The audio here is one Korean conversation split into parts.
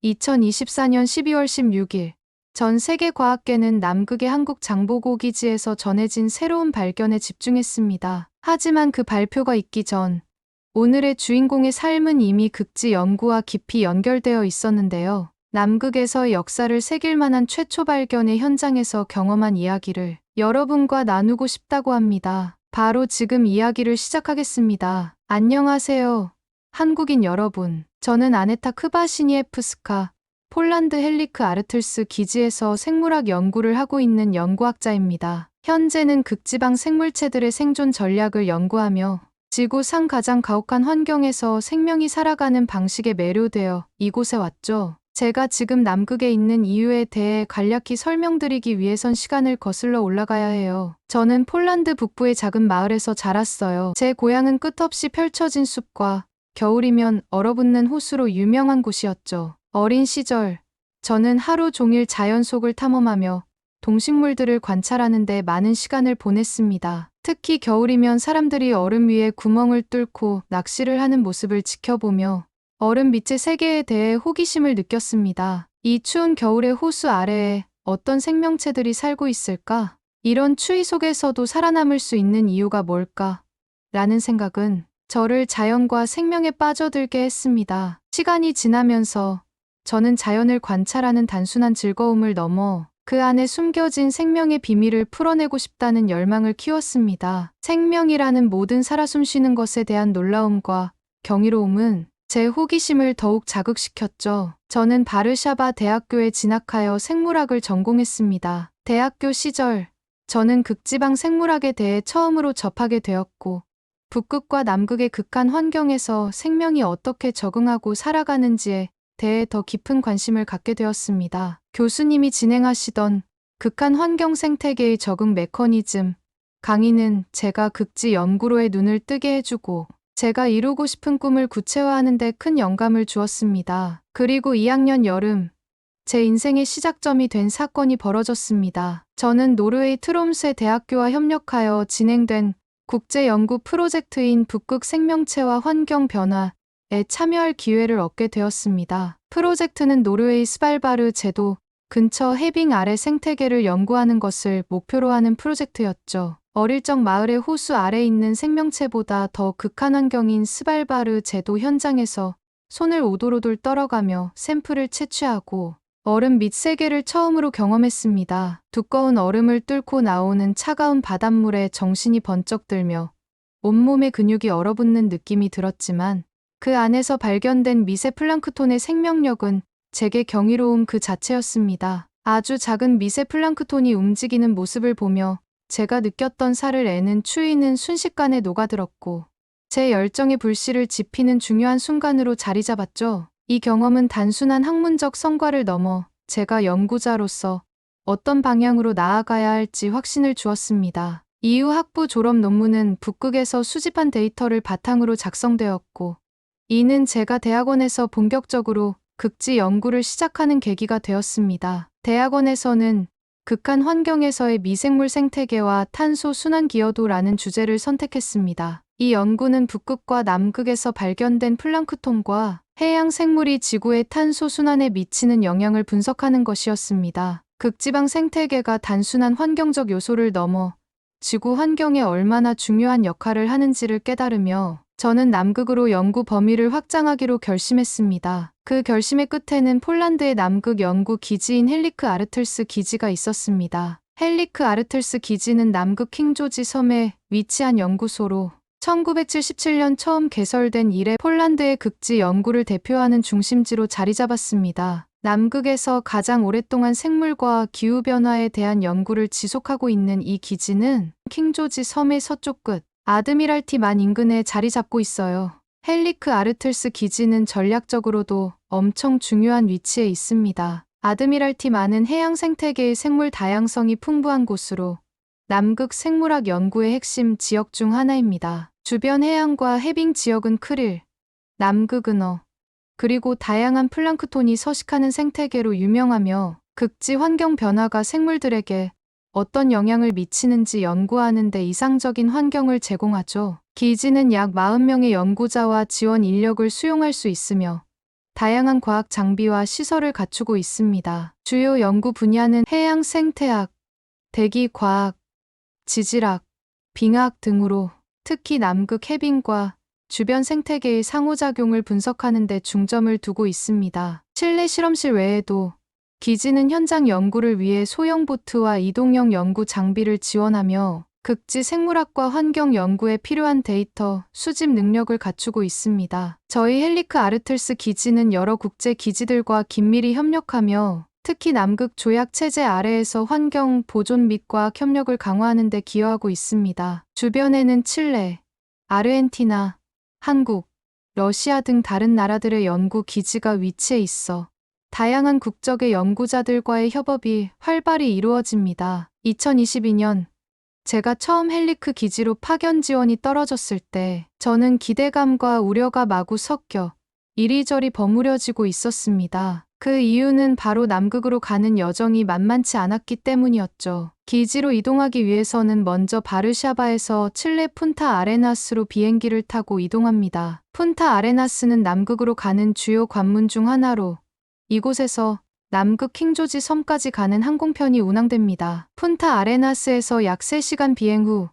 2024년 12월 16일 전 세계 과학계는 남극의 한국장보고 기지에서 전해진 새로운 발견에 집중했습니다. 하지만 그 발표가 있기 전 오늘의 주인공의 삶은 이미 극지 연구와 깊이 연결되어 있었는데요. 남극에서의 역사를 새길 만한 최초 발견의 현장에서 경험한 이야기를 여러분과 나누고 싶다고 합니다. 바로 지금 이야기를 시작하겠습니다. 안녕하세요, 한국인 여러분. 저는 아네타 크바시니에프스카, 폴란드 헬리크 아르틀스 기지에서 생물학 연구를 하고 있는 연구학자입니다. 현재는 극지방 생물체들의 생존 전략을 연구하며 지구상 가장 가혹한 환경에서 생명이 살아가는 방식에 매료되어 이곳에 왔죠. 제가 지금 남극에 있는 이유에 대해 간략히 설명드리기 위해선 시간을 거슬러 올라가야 해요. 저는 폴란드 북부의 작은 마을에서 자랐어요. 제 고향은 끝없이 펼쳐진 숲과 겨울이면 얼어붙는 호수로 유명한 곳이었죠. 어린 시절, 저는 하루 종일 자연 속을 탐험하며 동식물들을 관찰하는 데 많은 시간을 보냈습니다. 특히 겨울이면 사람들이 얼음 위에 구멍을 뚫고 낚시를 하는 모습을 지켜보며 얼음 밑의 세계에 대해 호기심을 느꼈습니다. 이 추운 겨울의 호수 아래에 어떤 생명체들이 살고 있을까? 이런 추위 속에서도 살아남을 수 있는 이유가 뭘까? 라는 생각은 저를 자연과 생명에 빠져들게 했습니다. 시간이 지나면서 저는 자연을 관찰하는 단순한 즐거움을 넘어 그 안에 숨겨진 생명의 비밀을 풀어내고 싶다는 열망을 키웠습니다. 생명이라는 모든 살아 숨쉬는 것에 대한 놀라움과 경이로움은 제 호기심을 더욱 자극시켰죠. 저는 바르샤바 대학교에 진학하여 생물학을 전공했습니다. 대학교 시절, 저는 극지방 생물학에 대해 처음으로 접하게 되었고, 북극과 남극의 극한 환경에서 생명이 어떻게 적응하고 살아가는지에 대해 더 깊은 관심을 갖게 되었습니다. 교수님이 진행하시던 극한 환경 생태계의 적응 메커니즘 강의는 제가 극지 연구로의 눈을 뜨게 해주고 제가 이루고 싶은 꿈을 구체화하는 데 큰 영감을 주었습니다. 그리고 2학년 여름, 제 인생의 시작점이 된 사건이 벌어졌습니다. 저는 노르웨이 트롬스의 대학교와 협력하여 진행된 국제 연구 프로젝트인 북극 생명체와 환경 변화에 참여할 기회를 얻게 되었습니다. 프로젝트는 노르웨이 스발바르 제도 근처 해빙 아래 생태계를 연구하는 것을 목표로 하는 프로젝트였죠. 어릴 적 마을의 호수 아래 있는 생명체보다 더 극한 환경인 스발바르 제도 현장에서 손을 오돌오돌 떨어가며 샘플을 채취하고 얼음 밑 세계를 처음으로 경험했습니다. 두꺼운 얼음을 뚫고 나오는 차가운 바닷물에 정신이 번쩍 들며 온몸의 근육이 얼어붙는 느낌이 들었지만 그 안에서 발견된 미세 플랑크톤의 생명력은 제게 경이로움 그 자체였습니다. 아주 작은 미세 플랑크톤이 움직이는 모습을 보며 제가 느꼈던 살을 애는 추위는 순식간에 녹아들었고 제 열정의 불씨를 지피는 중요한 순간으로 자리 잡았죠. 이 경험은 단순한 학문적 성과를 넘어 제가 연구자로서 어떤 방향으로 나아가야 할지 확신을 주었습니다. 이후 학부 졸업 논문은 북극에서 수집한 데이터를 바탕으로 작성되었고 이는 제가 대학원에서 본격적으로 극지 연구를 시작하는 계기가 되었습니다. 대학원에서는 극한 환경에서의 미생물 생태계와 탄소 순환 기여도라는 주제를 선택했습니다. 이 연구는 북극과 남극에서 발견된 플랑크톤과 해양 생물이 지구의 탄소 순환에 미치는 영향을 분석하는 것이었습니다. 극지방 생태계가 단순한 환경적 요소를 넘어 지구 환경에 얼마나 중요한 역할을 하는지를 깨달으며 저는 남극으로 연구 범위를 확장하기로 결심했습니다. 그 결심의 끝에는 폴란드의 남극 연구 기지인 헬리크 아르틀스 기지가 있었습니다. 헬리크 아르틀스 기지는 남극 킹조지 섬에 위치한 연구소로 1977년 처음 개설된 이래 폴란드의 극지 연구를 대표하는 중심지로 자리 잡았습니다. 남극에서 가장 오랫동안 생물과 기후변화에 대한 연구를 지속하고 있는 이 기지는 킹조지 섬의 서쪽 끝 아드미랄티 만 인근에 자리 잡고 있어요. 헬리크 아르틀스 기지는 전략적으로도 엄청 중요한 위치에 있습니다. 아드미랄티 만은 해양 생태계의 생물 다양성이 풍부한 곳으로 남극 생물학 연구의 핵심 지역 중 하나입니다. 주변 해안과 해빙 지역은 크릴, 남극 은어, 그리고 다양한 플랑크톤이 서식하는 생태계로 유명하며 극지 환경 변화가 생물들에게 어떤 영향을 미치는지 연구하는 데 이상적인 환경을 제공하죠. 기지는 약 40명의 연구자와 지원 인력을 수용할 수 있으며 다양한 과학 장비와 시설을 갖추고 있습니다. 주요 연구 분야는 해양 생태학, 대기 과학, 지질학, 빙하학 등으로 특히 남극 해빙과 주변 생태계의 상호작용을 분석하는 데 중점을 두고 있습니다. 실내 실험실 외에도 기지는 현장 연구를 위해 소형 보트와 이동형 연구 장비를 지원하며 극지 생물학과 환경 연구에 필요한 데이터 수집 능력을 갖추고 있습니다. 저희 헬리크 아르틀스 기지는 여러 국제 기지들과 긴밀히 협력하며 특히 남극 조약 체제 아래에서 환경 보존 및 과학 협력을 강화하는 데 기여하고 있습니다. 주변에는 칠레, 아르헨티나, 한국, 러시아 등 다른 나라들의 연구 기지가 위치해 있어 다양한 국적의 연구자들과의 협업이 활발히 이루어집니다. 2022년 제가 처음 헬리크 기지로 파견 지원이 떨어졌을 때 저는 기대감과 우려가 마구 섞여 이리저리 버무려지고 있었습니다. 그 이유는 바로 남극으로 가는 여정이 만만치 않았기 때문이었죠. 기지로 이동하기 위해서는 먼저 바르샤바에서 칠레 푼타 아레나스로 비행기를 타고 이동합니다. 푼타 아레나스는 남극으로 가는 주요 관문 중 하나로 이곳에서 남극 킹조지 섬까지 가는 항공편이 운항됩니다. 푼타 아레나스에서 약 3시간 비행 후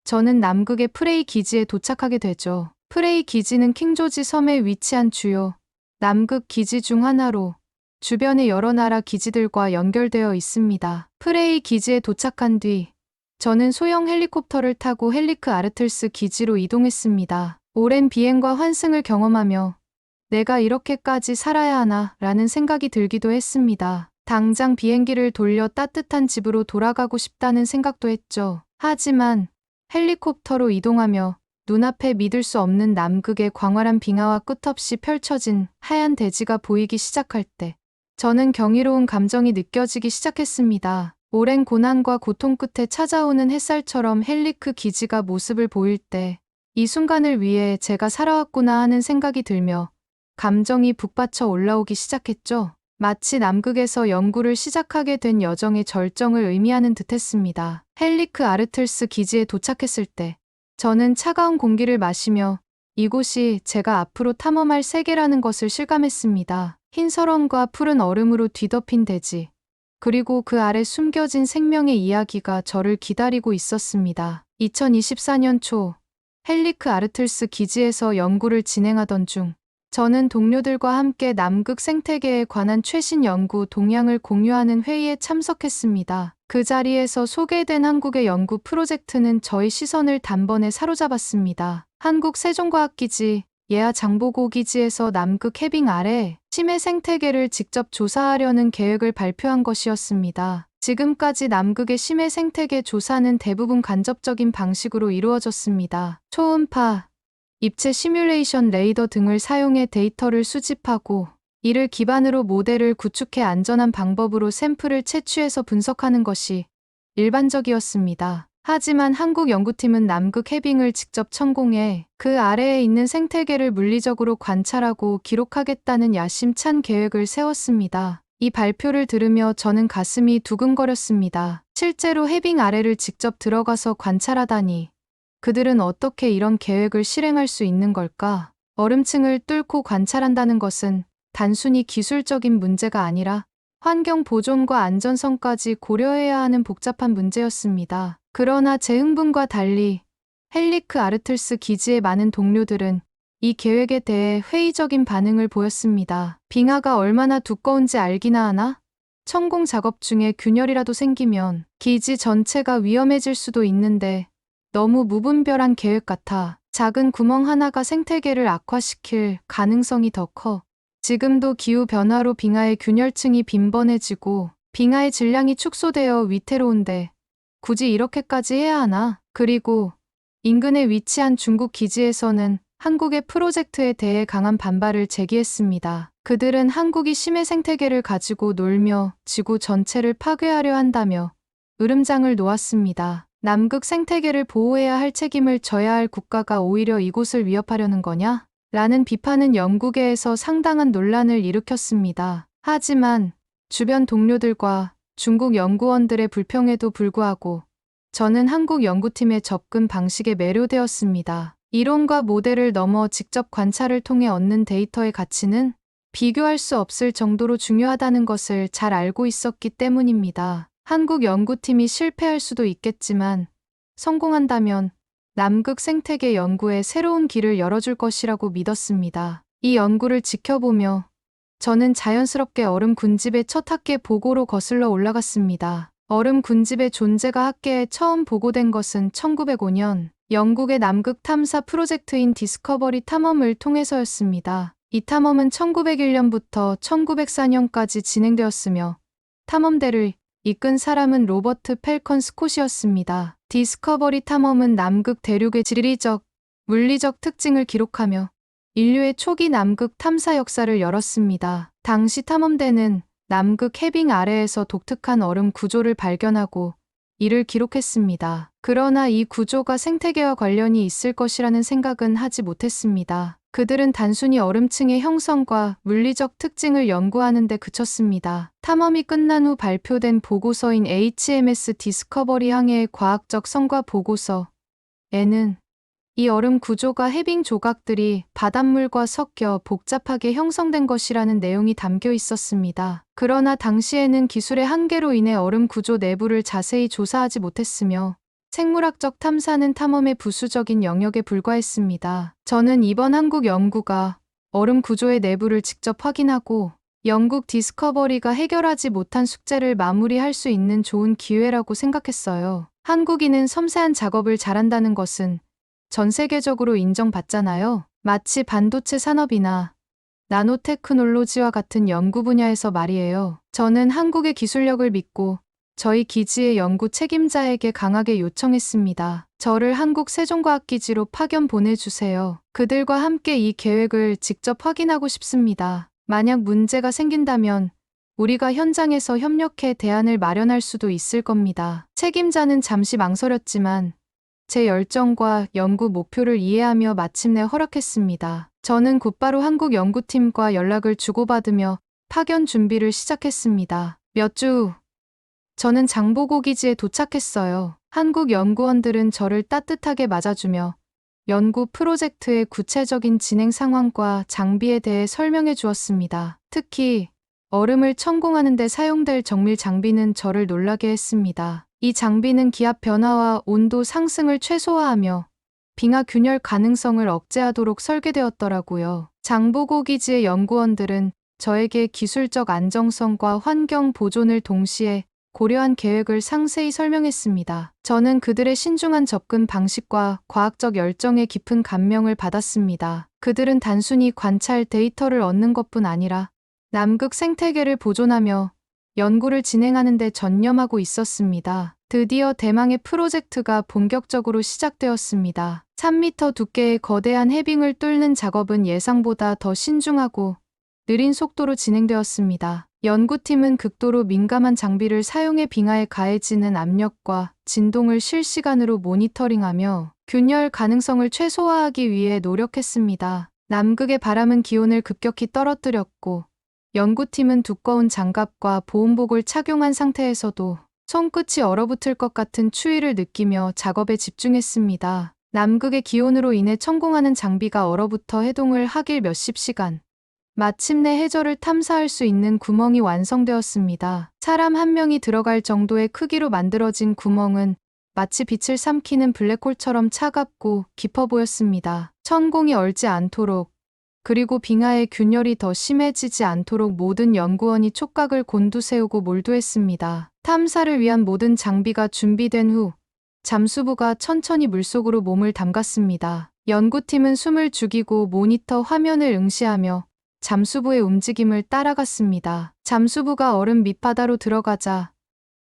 저는 남극의 프레이 기지에 도착하게 되죠. 프레이 기지는 킹조지 섬에 위치한 주요 남극 기지 중 하나로 주변의 여러 나라 기지들과 연결되어 있습니다. 프레이 기지에 도착한 뒤 저는 소형 헬리콥터를 타고 헬리크 아르틀스 기지로 이동했습니다. 오랜 비행과 환승을 경험하며 내가 이렇게까지 살아야 하나 라는 생각이 들기도 했습니다. 당장 비행기를 돌려 따뜻한 집으로 돌아가고 싶다는 생각도 했죠. 하지만 헬리콥터로 이동하며 눈앞에 믿을 수 없는 남극의 광활한 빙하와 끝없이 펼쳐진 하얀 대지가 보이기 시작할 때 저는 경이로운 감정이 느껴지기 시작했습니다. 오랜 고난과 고통 끝에 찾아오는 햇살처럼 헬리크 기지가 모습을 보일 때 이 순간을 위해 제가 살아왔구나 하는 생각이 들며 감정이 북받쳐 올라오기 시작했죠. 마치 남극에서 연구를 시작하게 된 여정의 절정을 의미하는 듯했습니다. 헬리크 아르틀스 기지에 도착했을 때 저는 차가운 공기를 마시며 이곳이 제가 앞으로 탐험할 세계라는 것을 실감했습니다. 흰 설원과 푸른 얼음으로 뒤덮인 대지, 그리고 그 아래 숨겨진 생명의 이야기가 저를 기다리고 있었습니다. 2024년 초 헬리크 아르틀스 기지에서 연구를 진행하던 중 저는 동료들과 함께 남극 생태계에 관한 최신 연구 동향을 공유하는 회의에 참석했습니다. 그 자리에서 소개된 한국의 연구 프로젝트는 저의 시선을 단번에 사로잡았습니다. 한국 세종과학기지 예하 장보고 기지에서 남극 해빙 아래 심해 생태계를 직접 조사하려는 계획을 발표한 것이었습니다. 지금까지 남극의 심해 생태계 조사는 대부분 간접적인 방식으로 이루어졌습니다. 초음파, 입체 시뮬레이션 레이더 등을 사용해 데이터를 수집하고 이를 기반으로 모델을 구축해 안전한 방법으로 샘플을 채취해서 분석하는 것이 일반적이었습니다. 하지만 한국 연구팀은 남극 해빙을 직접 천공해 그 아래에 있는 생태계를 물리적으로 관찰하고 기록하겠다는 야심찬 계획을 세웠습니다. 이 발표를 들으며 저는 가슴이 두근거렸습니다. 실제로 해빙 아래를 직접 들어가서 관찰하다니. 그들은 어떻게 이런 계획을 실행할 수 있는 걸까? 얼음층을 뚫고 관찰한다는 것은 단순히 기술적인 문제가 아니라 환경 보존과 안전성까지 고려해야 하는 복잡한 문제였습니다. 그러나 제 흥분과 달리 헬리크 아르틀스 기지의 많은 동료들은 이 계획에 대해 회의적인 반응을 보였습니다. 빙하가 얼마나 두꺼운지 알기나 하나? 천공 작업 중에 균열이라도 생기면 기지 전체가 위험해질 수도 있는데 너무 무분별한 계획 같아. 작은 구멍 하나가 생태계를 악화시킬 가능성이 더 커. 지금도 기후변화로 빙하의 균열층이 빈번해지고 빙하의 질량이 축소되어 위태로운데 굳이 이렇게까지 해야 하나? 그리고 인근에 위치한 중국 기지에서는 한국의 프로젝트에 대해 강한 반발을 제기했습니다. 그들은 한국이 심해 생태계를 가지고 놀며 지구 전체를 파괴하려 한다며 으름장을 놓았습니다. 남극 생태계를 보호해야 할 책임을 져야 할 국가가 오히려 이곳을 위협하려는 거냐? 라는 비판은 연구계에서 상당한 논란을 일으켰습니다. 하지만 주변 동료들과 중국 연구원들의 불평에도 불구하고 저는 한국 연구팀의 접근 방식에 매료되었습니다. 이론과 모델을 넘어 직접 관찰을 통해 얻는 데이터의 가치는 비교할 수 없을 정도로 중요하다는 것을 잘 알고 있었기 때문입니다. 한국 연구팀이 실패할 수도 있겠지만 성공한다면 남극 생태계 연구에 새로운 길을 열어줄 것이라고 믿었습니다. 이 연구를 지켜보며 저는 자연스럽게 얼음 군집의 첫 학계 보고로 거슬러 올라갔습니다. 얼음 군집의 존재가 학계에 처음 보고된 것은 1905년 영국의 남극 탐사 프로젝트인 디스커버리 탐험을 통해서였습니다. 이 탐험은 1901년부터 1904년까지 진행되었으며 탐험대를 이끈 사람은 로버트 펠컨 스콧이었습니다. 디스커버리 탐험은 남극 대륙의 지리적, 물리적 특징을 기록하며 인류의 초기 남극 탐사 역사를 열었습니다. 당시 탐험대는 남극 해빙 아래에서 독특한 얼음 구조를 발견하고 이를 기록했습니다. 그러나 이 구조가 생태계와 관련이 있을 것이라는 생각은 하지 못했습니다. 그들은 단순히 얼음층의 형성과 물리적 특징을 연구하는 데 그쳤습니다. 탐험이 끝난 후 발표된 보고서인 HMS 디스커버리 항해의 과학적 성과 보고서에는 이 얼음 구조가 해빙 조각들이 바닷물과 섞여 복잡하게 형성된 것이라는 내용이 담겨 있었습니다. 그러나 당시에는 기술의 한계로 인해 얼음 구조 내부를 자세히 조사하지 못했으며 생물학적 탐사는 탐험의 부수적인 영역에 불과했습니다. 저는 이번 한국 연구가 얼음 구조의 내부를 직접 확인하고 영국 디스커버리가 해결하지 못한 숙제를 마무리할 수 있는 좋은 기회라고 생각했어요. 한국인은 섬세한 작업을 잘한다는 것은 전 세계적으로 인정받잖아요. 마치 반도체 산업이나 나노테크놀로지와 같은 연구 분야에서 말이에요. 저는 한국의 기술력을 믿고 저희 기지의 연구 책임자에게 강하게 요청했습니다. 저를 한국 세종과학기지로 파견 보내주세요. 그들과 함께 이 계획을 직접 확인하고 싶습니다. 만약 문제가 생긴다면 우리가 현장에서 협력해 대안을 마련할 수도 있을 겁니다. 책임자는 잠시 망설였지만 제 열정과 연구 목표를 이해하며 마침내 허락했습니다. 저는 곧바로 한국 연구팀과 연락을 주고받으며 파견 준비를 시작했습니다. 몇 주 후, 저는 장보고 기지에 도착했어요. 한국 연구원들은 저를 따뜻하게 맞아주며 연구 프로젝트의 구체적인 진행 상황과 장비에 대해 설명해 주었습니다. 특히 얼음을 천공하는 데 사용될 정밀 장비는 저를 놀라게 했습니다. 이 장비는 기압 변화와 온도 상승을 최소화하며 빙하 균열 가능성을 억제하도록 설계되었더라고요. 장보고 기지의 연구원들은 저에게 기술적 안정성과 환경 보존을 동시에 고려한 계획을 상세히 설명했습니다. 저는 그들의 신중한 접근 방식과 과학적 열정에 깊은 감명을 받았습니다. 그들은 단순히 관찰 데이터를 얻는 것뿐 아니라 남극 생태계를 보존하며 연구를 진행하는 데 전념하고 있었습니다. 드디어 대망의 프로젝트가 본격적으로 시작되었습니다. 3m 두께의 거대한 해빙을 뚫는 작업은 예상보다 더 신중하고 느린 속도로 진행되었습니다. 연구팀은 극도로 민감한 장비를 사용해 빙하에 가해지는 압력과 진동을 실시간으로 모니터링하며 균열 가능성을 최소화하기 위해 노력했습니다. 남극의 바람은 기온을 급격히 떨어뜨렸고 연구팀은 두꺼운 장갑과 보온복을 착용한 상태에서도 손끝이 얼어붙을 것 같은 추위를 느끼며 작업에 집중했습니다. 남극의 기온으로 인해 천공하는 장비가 얼어붙어 해동을 하길 몇십 시간. 마침내 해저를 탐사할 수 있는 구멍이 완성되었습니다. 사람 한 명이 들어갈 정도의 크기로 만들어진 구멍은 마치 빛을 삼키는 블랙홀처럼 차갑고 깊어 보였습니다. 천공이 얼지 않도록 그리고 빙하의 균열이 더 심해지지 않도록 모든 연구원이 촉각을 곤두세우고 몰두했습니다. 탐사를 위한 모든 장비가 준비된 후 잠수부가 천천히 물속으로 몸을 담갔습니다. 연구팀은 숨을 죽이고 모니터 화면을 응시하며 잠수부의 움직임을 따라갔습니다. 잠수부가 얼음 밑바다로 들어가자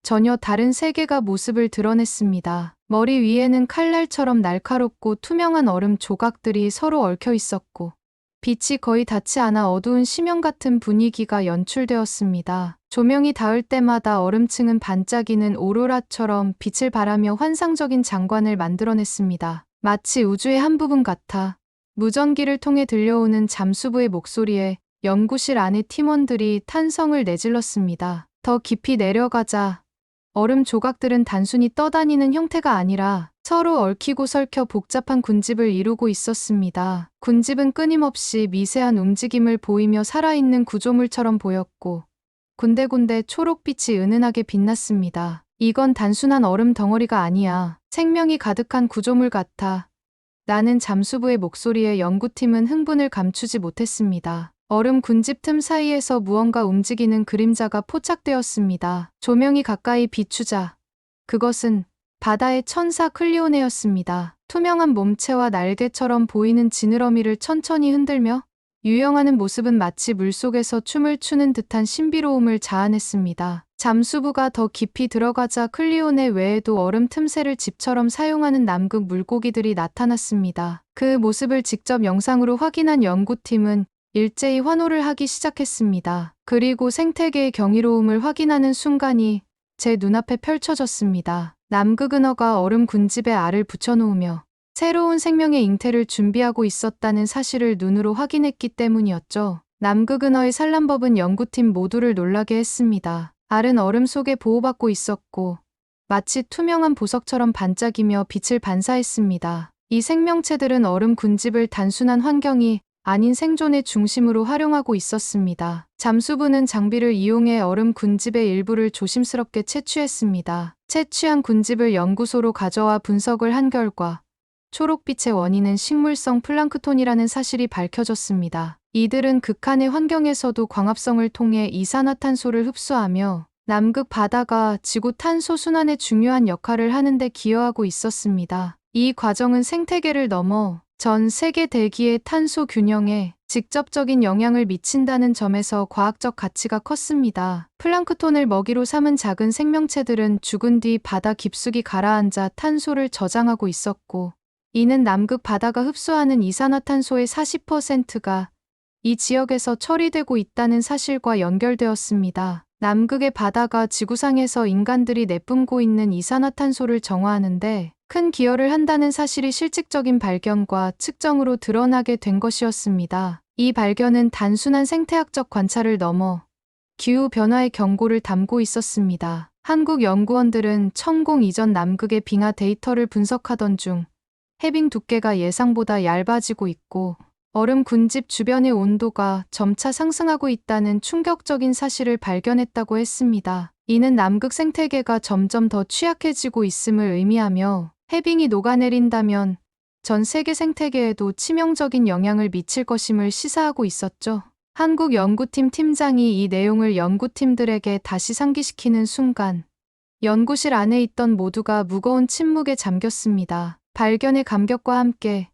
전혀 다른 세계가 모습을 드러냈습니다. 머리 위에는 칼날처럼 날카롭고 투명한 얼음 조각들이 서로 얽혀 있었고 빛이 거의 닿지 않아 어두운 심연 같은 분위기가 연출되었습니다. 조명이 닿을 때마다 얼음층은 반짝이는 오로라처럼 빛을 발하며 환상적인 장관을 만들어냈습니다. 마치 우주의 한 부분 같아 무전기를 통해 들려오는 잠수부의 목소리에 연구실 안의 팀원들이 탄성을 내질렀습니다. 더 깊이 내려가자 얼음 조각들은 단순히 떠다니는 형태가 아니라 서로 얽히고 설켜 복잡한 군집을 이루고 있었습니다. 군집은 끊임없이 미세한 움직임을 보이며 살아있는 구조물처럼 보였고 군데군데 초록빛이 은은하게 빛났습니다. 이건 단순한 얼음 덩어리가 아니야. 생명이 가득한 구조물 같아. 나는 잠수부의 목소리에 연구팀은 흥분을 감추지 못했습니다. 얼음 군집 틈 사이에서 무언가 움직이는 그림자가 포착되었습니다. 조명이 가까이 비추자 그것은 바다의 천사 클리오네였습니다. 투명한 몸체와 날개처럼 보이는 지느러미를 천천히 흔들며 유영하는 모습은 마치 물속에서 춤을 추는 듯한 신비로움을 자아냈습니다. 잠수부가 더 깊이 들어가자 클리오네 외에도 얼음 틈새를 집처럼 사용하는 남극 물고기들이 나타났습니다. 그 모습을 직접 영상으로 확인한 연구팀은 일제히 환호를 하기 시작했습니다. 그리고 생태계의 경이로움을 확인하는 순간이 제 눈앞에 펼쳐졌습니다. 남극 은어가 얼음 군집에 알을 붙여놓으며 새로운 생명의 잉태를 준비하고 있었다는 사실을 눈으로 확인했기 때문이었죠. 남극 은어의 산란법은 연구팀 모두를 놀라게 했습니다. 알은 얼음 속에 보호받고 있었고 마치 투명한 보석처럼 반짝이며 빛을 반사했습니다. 이 생명체들은 얼음 군집을 단순한 환경이 아닌 생존의 중심으로 활용하고 있었습니다. 잠수부는 장비를 이용해 얼음 군집의 일부를 조심스럽게 채취했습니다. 채취한 군집을 연구소로 가져와 분석을 한 결과 초록빛의 원인은 식물성 플랑크톤이라는 사실이 밝혀졌습니다. 이들은 극한의 환경에서도 광합성을 통해 이산화탄소를 흡수하며 남극 바다가 지구 탄소 순환에 중요한 역할을 하는데 기여하고 있었습니다. 이 과정은 생태계를 넘어 전 세계 대기의 탄소 균형에 직접적인 영향을 미친다는 점에서 과학적 가치가 컸습니다. 플랑크톤을 먹이로 삼은 작은 생명체들은 죽은 뒤 바다 깊숙이 가라앉아 탄소를 저장하고 있었고 이는 남극 바다가 흡수하는 이산화탄소의 40%가 이 지역에서 처리되고 있다는 사실과 연결되었습니다. 남극의 바다가 지구상에서 인간들이 내뿜고 있는 이산화탄소를 정화하는데 큰 기여를 한다는 사실이 실질적인 발견과 측정으로 드러나게 된 것이었습니다. 이 발견은 단순한 생태학적 관찰을 넘어 기후변화의 경고를 담고 있었습니다. 한국 연구원들은 천공 이전 남극의 빙하 데이터를 분석하던 중 해빙 두께가 예상보다 얇아지고 있고 얼음 군집 주변의 온도가 점차 상승하고 있다는 충격적인 사실을 발견했다고 했습니다. 이는 남극 생태계가 점점 더 취약해지고 있음을 의미하며 해빙이 녹아내린다면 전 세계 생태계에도 치명적인 영향을 미칠 것임을 시사하고 있었죠. 한국 연구팀 팀장이 이 내용을 연구팀들에게 다시 상기시키는 순간 연구실 안에 있던 모두가 무거운 침묵에 잠겼습니다. 발견의 감격과 함께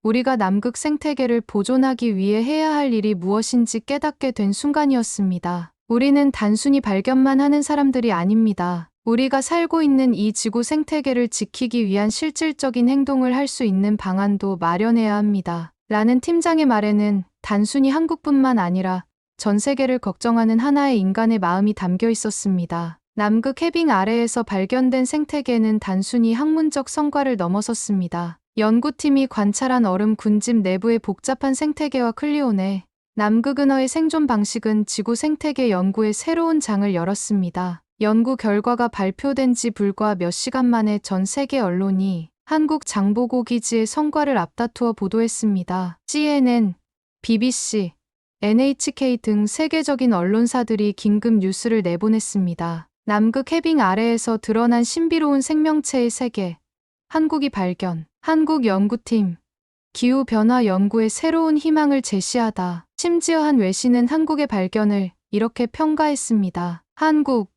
우리가 남극 생태계를 보존하기 위해 해야 할 일이 무엇인지 깨닫게 된 순간이었습니다. 우리는 단순히 발견만 하는 사람들이 아닙니다. 우리가 살고 있는 이 지구 생태계를 지키기 위한 실질적인 행동을 할 수 있는 방안도 마련해야 합니다. 라는 팀장의 말에는 단순히 한국뿐만 아니라 전 세계를 걱정하는 하나의 인간의 마음이 담겨 있었습니다. 남극 해빙 아래에서 발견된 생태계는 단순히 학문적 성과를 넘어섰습니다. 연구팀이 관찰한 얼음 군집 내부의 복잡한 생태계와 클리오네, 남극 은어의 생존 방식은 지구 생태계 연구의 새로운 장을 열었습니다. 연구 결과가 발표된 지 불과 몇 시간 만에 전 세계 언론이 한국 장보고 기지의 성과를 앞다투어 보도했습니다. CNN, BBC, NHK 등 세계적인 언론사들이 긴급 뉴스를 내보냈습니다. 남극 해빙 아래에서 드러난 신비로운 생명체의 세계, 한국이 발견, 한국 연구팀, 기후변화 연구의 새로운 희망을 제시하다. 심지어 한 외신은 한국의 발견을 이렇게 평가했습니다. 한국,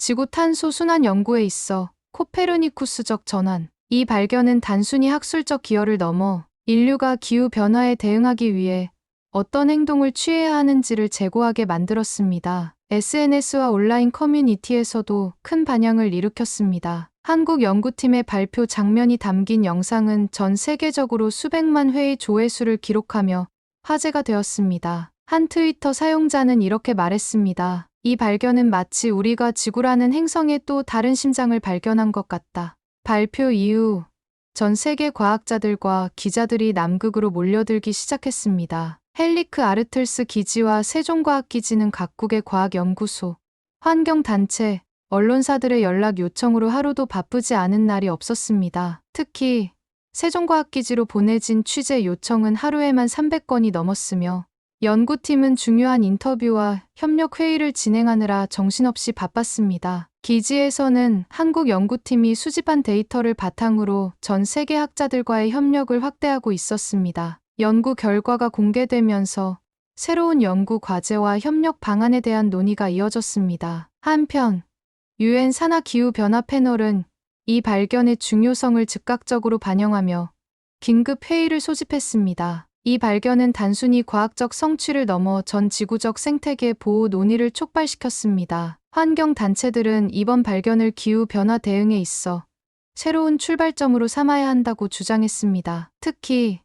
지구 탄소 순환 연구에 있어 코페르니쿠스적 전환. 이 발견은 단순히 학술적 기여를 넘어 인류가 기후변화에 대응하기 위해 어떤 행동을 취해야 하는지를 재고하게 만들었습니다. SNS와 온라인 커뮤니티에서도 큰 반향을 일으켰습니다. 한국 연구팀의 발표 장면이 담긴 영상은 전 세계적으로 수백만 회의 조회수를 기록하며 화제가 되었습니다. 한 트위터 사용자는 이렇게 말했습니다. 이 발견은 마치 우리가 지구라는 행성의 또 다른 심장을 발견한 것 같다. 발표 이후 전 세계 과학자들과 기자들이 남극으로 몰려들기 시작했습니다. 헬리크 아르틀스 기지와 세종과학기지는 각국의 과학연구소, 환경단체, 언론사들의 연락 요청으로 하루도 바쁘지 않은 날이 없었습니다. 특히 세종과학기지로 보내진 취재 요청은 하루에만 300건이 넘었으며 연구팀은 중요한 인터뷰와 협력 회의를 진행하느라 정신없이 바빴습니다. 기지에서는 한국 연구팀이 수집한 데이터를 바탕으로 전 세계 학자들과의 협력을 확대하고 있었습니다. 연구 결과가 공개되면서 새로운 연구 과제와 협력 방안에 대한 논의가 이어졌습니다. 한편 유엔 산하기후변화 패널은 이 발견의 중요성을 즉각적으로 반영하며 긴급 회의를 소집했습니다. 이 발견은 단순히 과학적 성취를 넘어 전 지구적 생태계 보호 논의를 촉발시켰습니다. 환경단체들은 이번 발견을 기후변화 대응에 있어 새로운 출발점으로 삼아야 한다고 주장했습니다. 특히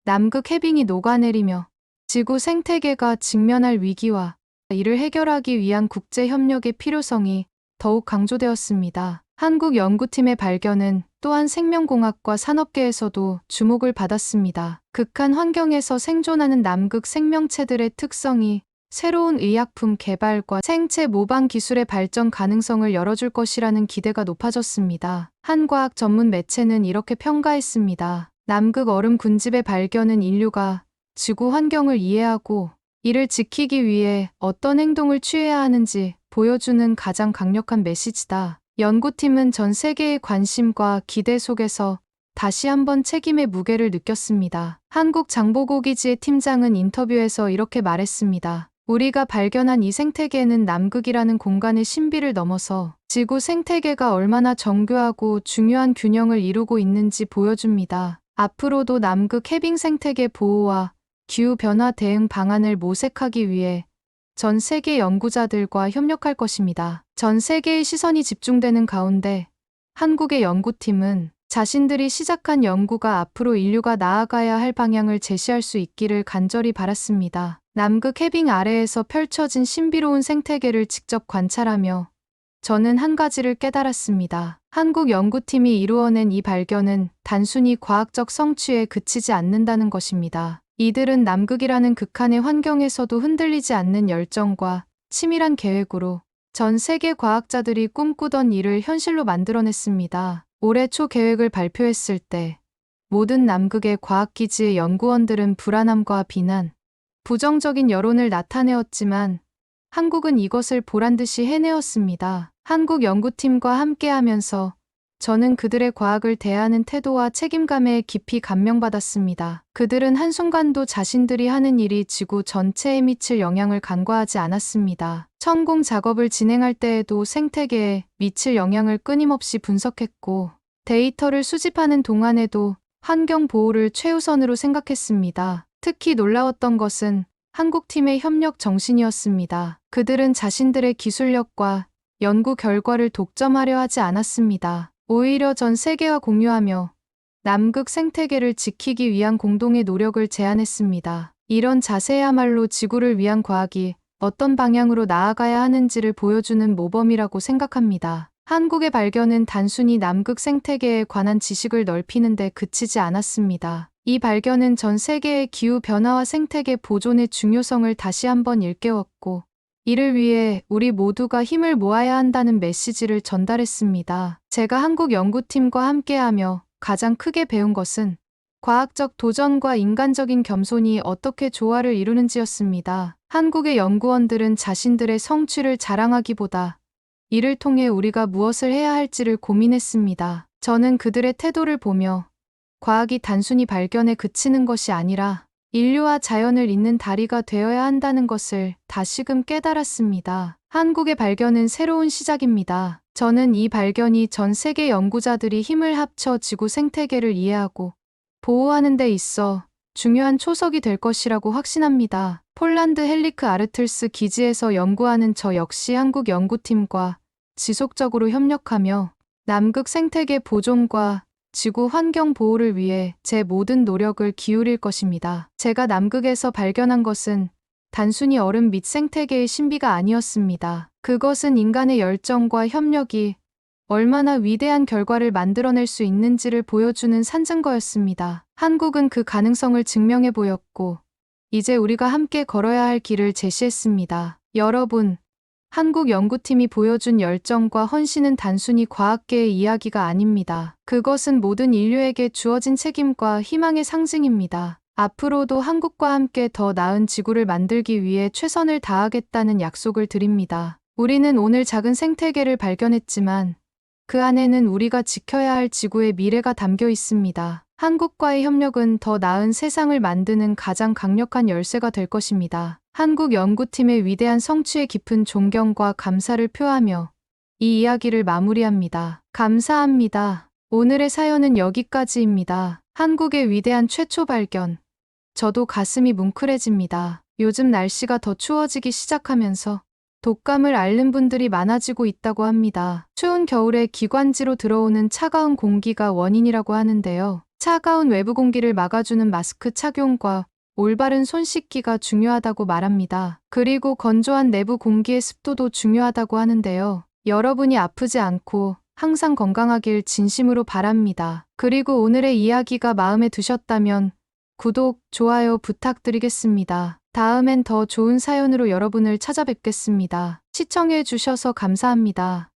남극 해빙이 녹아내리며 지구 생태계가 직면할 위기와 이를 해결하기 위한 국제협력의 필요성이 더욱 강조되었습니다. 한국 연구팀의 발견은 또한 생명공학과 산업계에서도 주목을 받았습니다. 극한 환경에서 생존하는 남극 생명체들의 특성이 새로운 의약품 개발과 생체 모방 기술의 발전 가능성을 열어줄 것이라는 기대가 높아졌습니다. 한 과학 전문 매체는 이렇게 평가했습니다. 남극 얼음 군집의 발견은 인류가 지구 환경을 이해하고 이를 지키기 위해 어떤 행동을 취해야 하는지 보여주는 가장 강력한 메시지다. 연구팀은 전 세계의 관심과 기대 속에서 다시 한번 책임의 무게를 느꼈습니다. 한국장보고기지의 팀장은 인터뷰에서 이렇게 말했습니다. 우리가 발견한 이 생태계는 남극이라는 공간의 신비를 넘어서 지구 생태계가 얼마나 정교하고 중요한 균형을 이루고 있는지 보여줍니다. 앞으로도 남극 해빙 생태계 보호와 기후변화 대응 방안을 모색하기 위해 전 세계 연구자들과 협력할 것입니다. 전 세계의 시선이 집중되는 가운데 한국의 연구팀은 자신들이 시작한 연구가 앞으로 인류가 나아가야 할 방향을 제시할 수 있기를 간절히 바랐습니다. 남극 해빙 아래에서 펼쳐진 신비로운 생태계를 직접 관찰하며 저는 한 가지를 깨달았습니다. 한국 연구팀이 이루어낸 이 발견은 단순히 과학적 성취에 그치지 않는다는 것입니다. 이들은 남극이라는 극한의 환경에서도 흔들리지 않는 열정과 치밀한 계획으로 전 세계 과학자들이 꿈꾸던 일을 현실로 만들어냈습니다. 올해 초 계획을 발표했을 때 모든 남극의 과학기지의 연구원들은 불안함과 비난, 부정적인 여론을 나타내었지만 한국은 이것을 보란듯이 해내었습니다. 한국 연구팀과 함께하면서 저는 그들의 과학을 대하는 태도와 책임감에 깊이 감명받았습니다. 그들은 한순간도 자신들이 하는 일이 지구 전체에 미칠 영향을 간과하지 않았습니다. 천공 작업을 진행할 때에도 생태계에 미칠 영향을 끊임없이 분석했고, 데이터를 수집하는 동안에도 환경 보호를 최우선으로 생각했습니다. 특히 놀라웠던 것은 한국팀의 협력 정신이었습니다. 그들은 자신들의 기술력과 연구 결과를 독점하려 하지 않았습니다. 오히려 전 세계와 공유하며 남극 생태계를 지키기 위한 공동의 노력을 제안했습니다. 이런 자세야말로 지구를 위한 과학이 어떤 방향으로 나아가야 하는지를 보여주는 모범이라고 생각합니다. 한국의 발견은 단순히 남극 생태계에 관한 지식을 넓히는 데 그치지 않았습니다. 이 발견은 전 세계의 기후변화와 생태계 보존의 중요성을 다시 한번 일깨웠고, 이를 위해 우리 모두가 힘을 모아야 한다는 메시지를 전달했습니다. 제가 한국 연구팀과 함께하며 가장 크게 배운 것은 과학적 도전과 인간적인 겸손이 어떻게 조화를 이루는지였습니다. 한국의 연구원들은 자신들의 성취를 자랑하기보다 이를 통해 우리가 무엇을 해야 할지를 고민했습니다. 저는 그들의 태도를 보며 과학이 단순히 발견에 그치는 것이 아니라 인류와 자연을 잇는 다리가 되어야 한다는 것을 다시금 깨달았습니다. 한국의 발견은 새로운 시작입니다. 저는 이 발견이 전 세계 연구자들이 힘을 합쳐 지구 생태계를 이해하고 보호하는 데 있어 중요한 초석이 될 것이라고 확신합니다. 폴란드 헬리크 아르틀스 기지에서 연구하는 저 역시 한국 연구팀과 지속적으로 협력하며 남극 생태계 보존과 지구 환경 보호를 위해 제 모든 노력을 기울일 것입니다. 제가 남극에서 발견한 것은 단순히 얼음 및 생태계의 신비가 아니었습니다. 그것은 인간의 열정과 협력이 얼마나 위대한 결과를 만들어낼 수 있는지를 보여주는 산증거였습니다. 한국은 그 가능성을 증명해 보였고, 이제 우리가 함께 걸어야 할 길을 제시했습니다. 여러분, 한국 연구팀이 보여준 열정과 헌신은 단순히 과학계의 이야기가 아닙니다. 그것은 모든 인류에게 주어진 책임과 희망의 상징입니다. 앞으로도 한국과 함께 더 나은 지구를 만들기 위해 최선을 다하겠다는 약속을 드립니다. 우리는 오늘 작은 생태계를 발견했지만 그 안에는 우리가 지켜야 할 지구의 미래가 담겨 있습니다. 한국과의 협력은 더 나은 세상을 만드는 가장 강력한 열쇠가 될 것입니다. 한국 연구팀의 위대한 성취에 깊은 존경과 감사를 표하며 이 이야기를 마무리합니다. 감사합니다. 오늘의 사연은 여기까지입니다. 한국의 위대한 최초 발견. 저도 가슴이 뭉클해집니다. 요즘 날씨가 더 추워지기 시작하면서 독감을 앓는 분들이 많아지고 있다고 합니다. 추운 겨울에 기관지로 들어오는 차가운 공기가 원인이라고 하는데요. 차가운 외부 공기를 막아주는 마스크 착용과 올바른 손 씻기가 중요하다고 말합니다. 그리고 건조한 내부 공기의 습도도 중요하다고 하는데요. 여러분이 아프지 않고 항상 건강하길 진심으로 바랍니다. 그리고 오늘의 이야기가 마음에 드셨다면 구독, 좋아요 부탁드리겠습니다. 다음엔 더 좋은 사연으로 여러분을 찾아뵙겠습니다. 시청해 주셔서 감사합니다.